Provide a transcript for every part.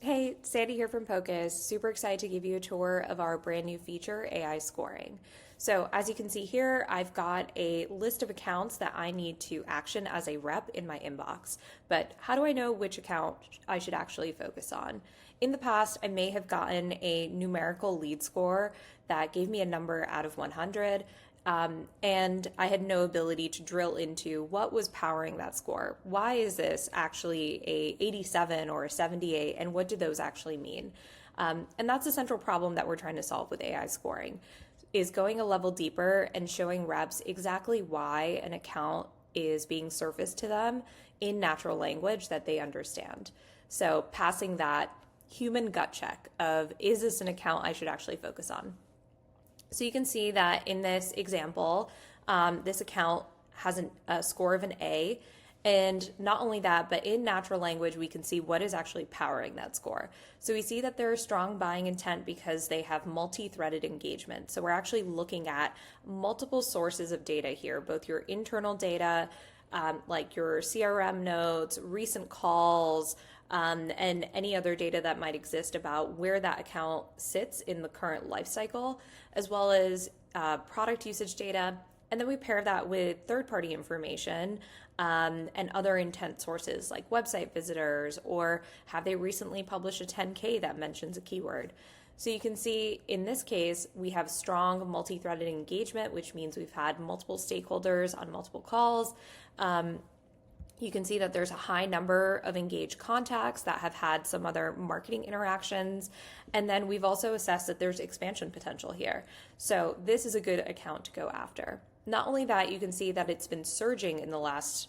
Hey, Sandy here from Pocus. Super excited to give you a tour of our brand new feature, AI Scoring. So as you can see here, I've got a list of accounts that I need to action as a rep in my inbox. But how do I know which account I should actually focus on? In the past, I may have gotten a numerical lead score that gave me a number out of 100. And I had no ability to drill into what was powering that score. Why is this actually a 87 or a 78, and what do those actually mean? And that's the central problem that we're trying to solve with AI scoring, is going a level deeper and showing reps exactly why an account is being surfaced to them in natural language that they understand. So passing that human gut check of, is this an account I should actually focus on? So you can see that in this example, this account has a score of an A. And not only that, but in natural language, we can see what is actually powering that score. So we see that there is strong buying intent because they have multi-threaded engagement. So we're actually looking at multiple sources of data here, both your internal data, like your CRM notes, recent calls, and any other data that might exist about where that account sits in the current life cycle, as well as product usage data. And then we pair that with third-party information and other intent sources like website visitors, or have they recently published a 10K that mentions a keyword. So you can see in this case, we have strong multi-threaded engagement, which means we've had multiple stakeholders on multiple calls. You can see that there's a high number of engaged contacts that have had some other marketing interactions. And then we've also assessed that there's expansion potential here. So this is a good account to go after. Not only that, you can see that it's been surging in the last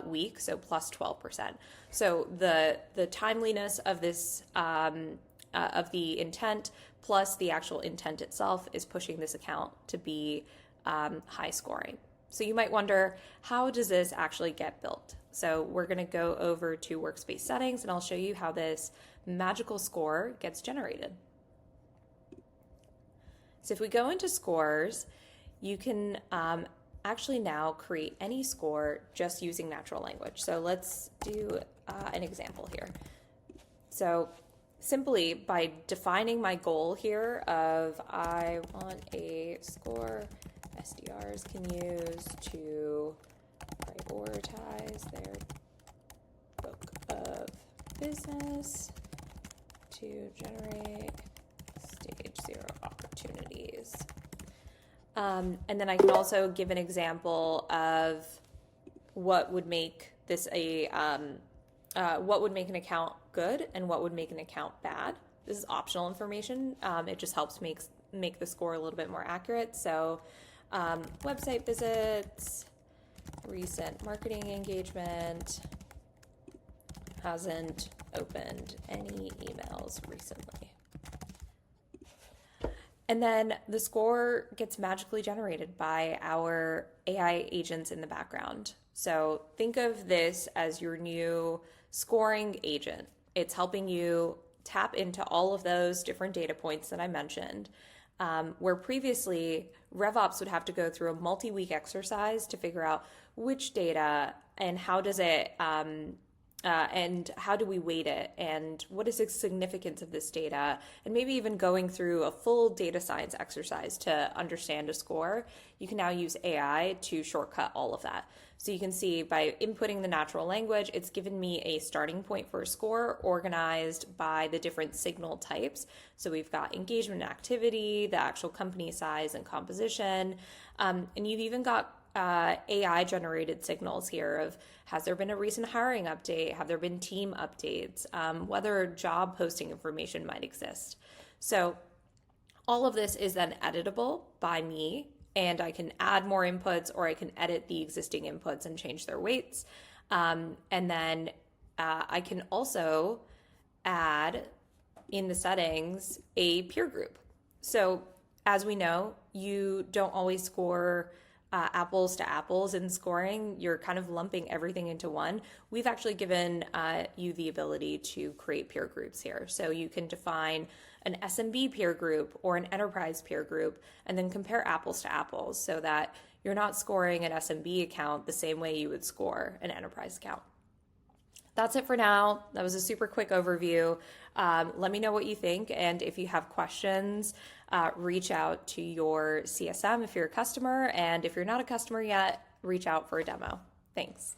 week, so plus 12%. So the timeliness of this of the intent plus the actual intent itself is pushing this account to be high scoring. So you might wonder, how does this actually get built? So we're going to go over to workspace settings, and I'll show you how this magical score gets generated. So if we go into scores, you can actually now create any score just using natural language. So let's do an example here. So simply by defining my goal here of I want a score SDRs can use to prioritize their book of business to generate stage 0 opportunities. And then I can also give an example of what would make this what would make an account good and what would make an account bad. This is optional information. It just helps make the score a little bit more accurate. So website visits, recent marketing engagement, hasn't opened any emails recently. And then the score gets magically generated by our AI agents in the background. So think of this as your new scoring agent. It's helping you tap into all of those different data points that I mentioned, where previously RevOps would have to go through a multi-week exercise to figure out which data and how does it and how do we weight it, and what is the significance of this data, and maybe even going through a full data science exercise to understand a score. You can now use AI to shortcut all of that. So you can see by inputting the natural language, it's given me a starting point for a score organized by the different signal types. So we've got engagement and activity, the actual company size and composition, and you've even got AI generated signals here of, has there been a recent hiring update? Have there been team updates? Whether job posting information might exist. So all of this is then editable by me, and I can add more inputs, or I can edit the existing inputs and change their weights. And then I can also add in the settings a peer group. So as we know, you don't always score apples to apples in scoring. You're kind of lumping everything into one. We've actually given you the ability to create peer groups here. So you can define an SMB peer group or an enterprise peer group, and then compare apples to apples so that you're not scoring an SMB account the same way you would score an enterprise account. that's it for now. That was a super quick overview. Let me know what you think. And if you have questions, reach out to your CSM if you're a customer. And if you're not a customer yet, reach out for a demo. Thanks.